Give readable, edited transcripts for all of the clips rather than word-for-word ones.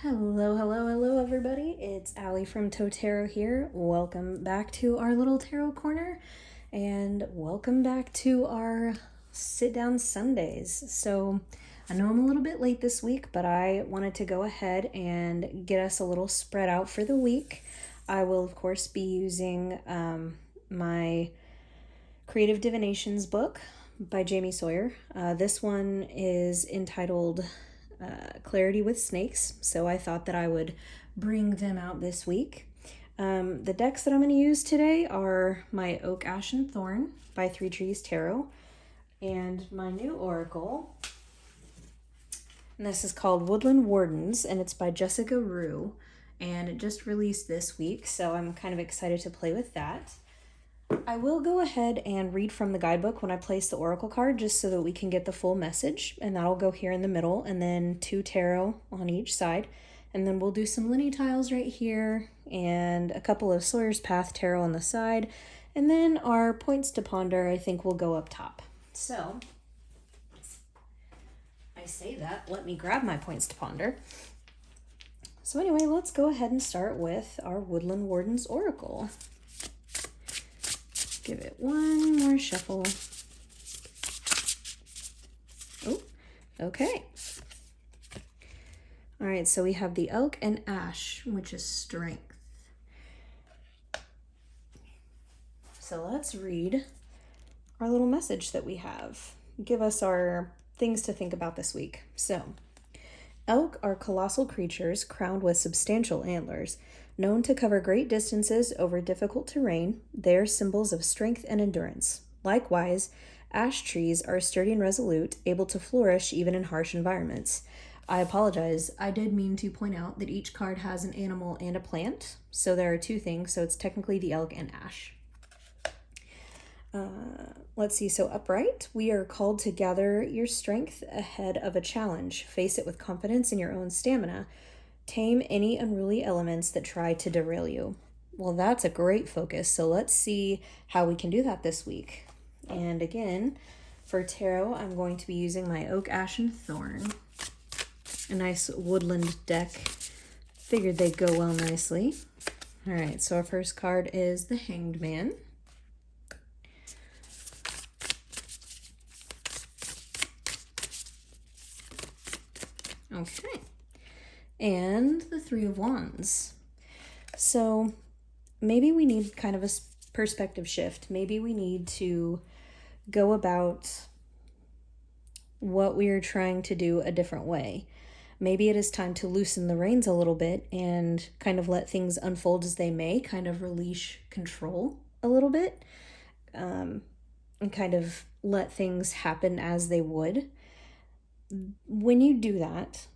Hello, everybody. It's Allie from Tarot here. Welcome back to our little tarot corner, and welcome back to our sit-down Sundays. So, I know I'm a little bit late this week, but I wanted to go ahead and get us a little spread out for the week. I will, of course, be using my Creative Divinations book by Jamie Sawyer. This one is entitled Clarity with Snakes, so I thought that I would bring them out this week. The decks that I'm going to use today are my Oak, Ash, and Thorn by Three Trees Tarot, and my new oracle, and this is called Woodland Wardens, and it's by Jessica Rue, and it just released this week, so I'm kind of excited to play with that. I will go ahead and read from the guidebook when I place the oracle card, just so that we can get the full message, and that'll go here in the middle, and then 2 tarot on each side, and then we'll do some Linny tiles right here, and a couple of Sawyer's Path tarot on the side, and then our points to ponder I think will go up top. So, I say that, let me grab my points to ponder. So anyway, let's go ahead and start with our Woodland Wardens oracle. Give it one more shuffle. Oh, okay. All right, so we have the Elk and Ash, which is strength. So let's read our little message that we have. Give us our things to think about this week. So, elk are colossal creatures crowned with substantial antlers. Known to cover great distances over difficult terrain, they are symbols of strength and endurance. Likewise, ash trees are sturdy and resolute, able to flourish even in harsh environments. I apologize, I did mean to point out that each card has an animal and a plant, so there are 2 things, so it's technically the elk and ash. Let's see, so upright, we are called to gather your strength ahead of a challenge. Face it with confidence in your own stamina. Tame any unruly elements that try to derail you. Well, that's a great focus, so let's see how we can do that this week. And again, for tarot, I'm going to be using my Oak, Ash, and Thorn. A nice woodland deck. Figured they'd go well nicely. All right, so our first card is the Hanged Man. Okay. And the 3 of Wands. So maybe we need kind of a perspective shift. Maybe we need to go about what we are trying to do a different way. Maybe it is time to loosen the reins a little bit and kind of let things unfold as they may, kind of release control a little bit, and kind of let things happen as they would. When you do that,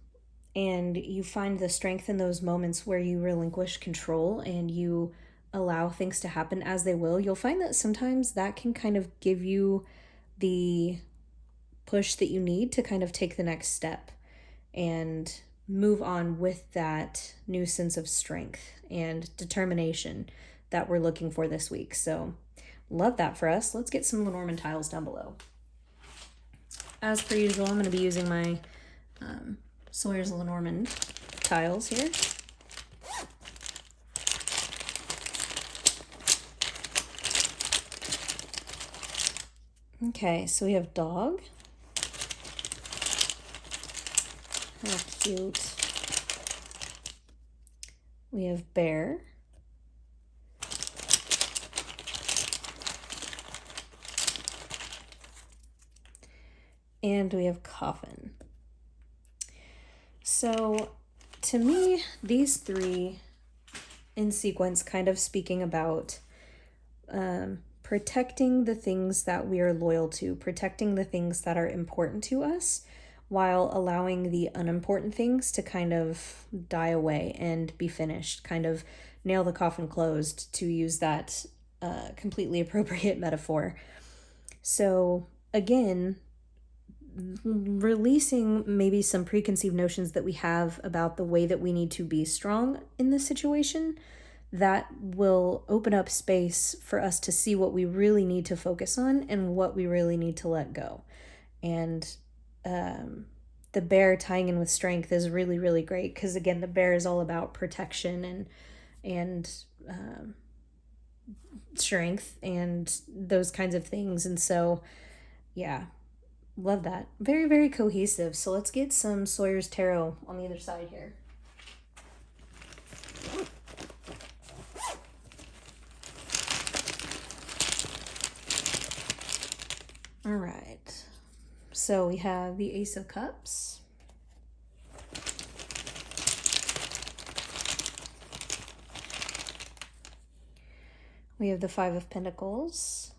and you find the strength in those moments where you relinquish control and you allow things to happen as they will, you'll find that sometimes that can kind of give you the push that you need to kind of take the next step and move on with that new sense of strength and determination that we're looking for this week. So, love that for us. Let's get some Lenormand tiles down below. As per usual, I'm going to be using my Sawyer's Lenormand tiles here. Okay, so we have dog. How cute. We have bear. And we have coffin. So, to me, these 3 in sequence kind of speaking about protecting the things that we are loyal to, protecting the things that are important to us, while allowing the unimportant things to kind of die away and be finished, kind of nail the coffin closed, to use that completely appropriate metaphor. So, again, releasing maybe some preconceived notions that we have about the way that we need to be strong in this situation, that will open up space for us to see what we really need to focus on and what we really need to let go. And the bear tying in with strength is really, really great, because again, the bear is all about protection and strength and those kinds of things. And so, yeah, love that. Very, very cohesive. So let's get some Sawyer's Tarot on the other side here. All right. So we have the Ace of Cups. We have the Five of Pentacles.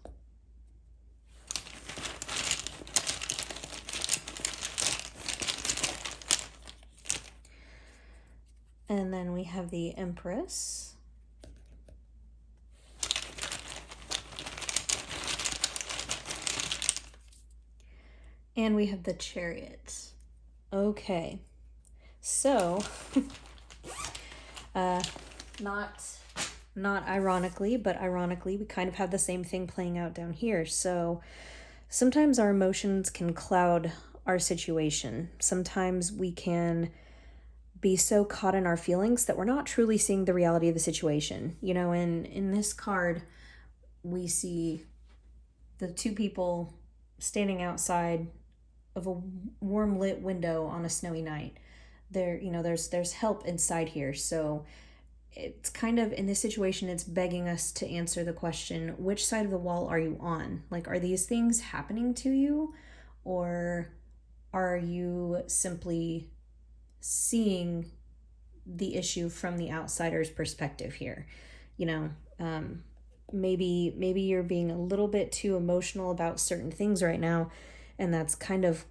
And then we have the Empress. And we have the Chariot. Okay. So, not ironically, but ironically, we kind of have the same thing playing out down here. So sometimes our emotions can cloud our situation. Sometimes we can be so caught in our feelings that we're not truly seeing the reality of the situation. You know, in this card, we see the two people standing outside of a warm lit window on a snowy night. There's help inside here. So it's kind of, in this situation, it's begging us to answer the question, which side of the wall are you on? Like, are these things happening to you, or are you simply seeing the issue from the outsider's perspective here? You know, maybe you're being a little bit too emotional about certain things right now, and that's kind of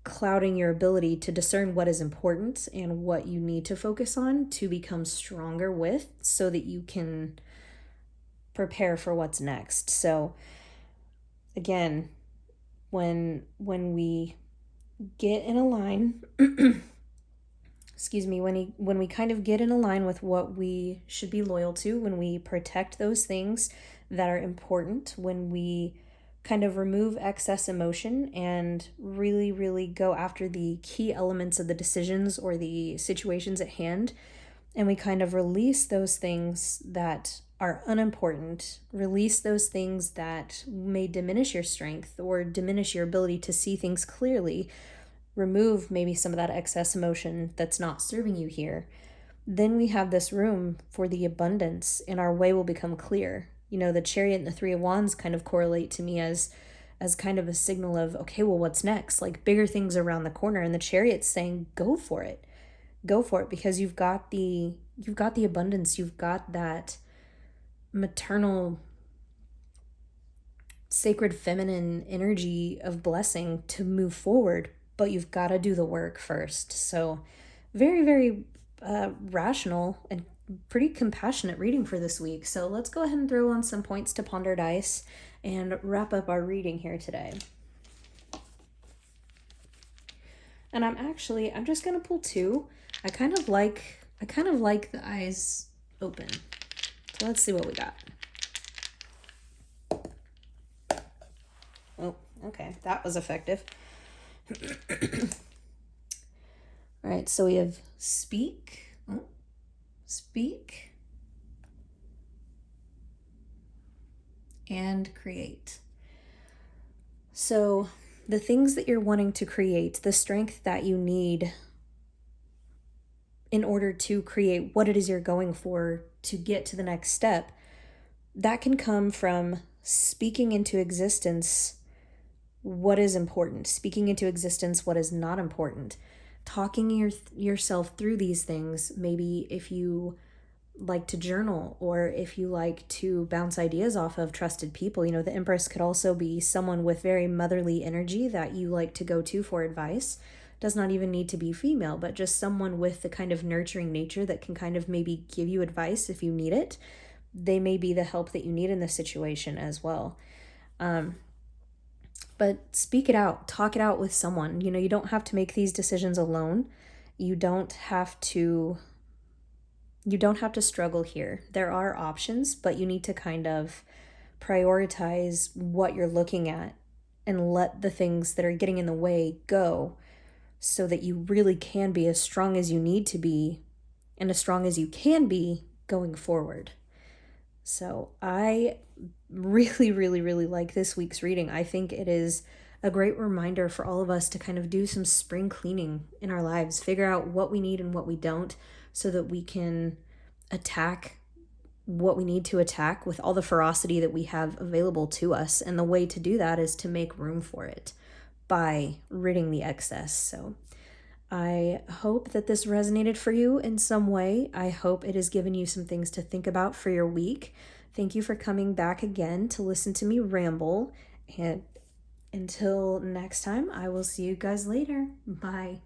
clouding your ability to discern what is important and what you need to focus on to become stronger with, so that you can prepare for what's next. So again, when we get in a line excuse me, when we kind of get in a line with what we should be loyal to, when we protect those things that are important, when we kind of remove excess emotion and really, really go after the key elements of the decisions or the situations at hand, and we kind of release those things that are unimportant, release those things that may diminish your strength or diminish your ability to see things clearly, remove maybe some of that excess emotion that's not serving you here, then we have this room for the abundance, and our way will become clear. You know, the Chariot and the Three of Wands kind of correlate to me as kind of a signal of, okay, well, what's next? Like, bigger things around the corner. And the Chariot's saying, go for it. Go for it, because you've got the abundance, you've got that maternal, sacred feminine energy of blessing to move forward, but you've got to do the work first. So very, very rational and pretty compassionate reading for this week. So let's go ahead and throw on some points to ponder dice and wrap up our reading here today. And I'm just going to pull two. I kind of like the eyes open. So let's see what we got. Oh, okay. That was effective. All right, so we have speak, and create. So the things that you're wanting to create, the strength that you need in order to create what it is you're going for to get to the next step, that can come from speaking into existence what is important, speaking into existence what is not important, talking yourself through these things. Maybe if you like to journal, or if you like to bounce ideas off of trusted people. You know, the Empress could also be someone with very motherly energy that you like to go to for advice. Does not even need to be female, but just someone with the kind of nurturing nature that can kind of maybe give you advice if you need it. They may be the help that you need in this situation as well. But speak it out, talk it out with someone. You know, you don't have to make these decisions alone. You don't have to struggle here. There are options, but you need to kind of prioritize what you're looking at and let the things that are getting in the way go, so that you really can be as strong as you need to be and as strong as you can be going forward. So I really, really, really like this week's reading. I think it is a great reminder for all of us to kind of do some spring cleaning in our lives, figure out what we need and what we don't, so that we can attack what we need to attack with all the ferocity that we have available to us. And the way to do that is to make room for it by ridding the excess. So I hope that this resonated for you in some way. I hope it has given you some things to think about for your week. Thank you for coming back again to listen to me ramble. And until next time, I will see you guys later. Bye.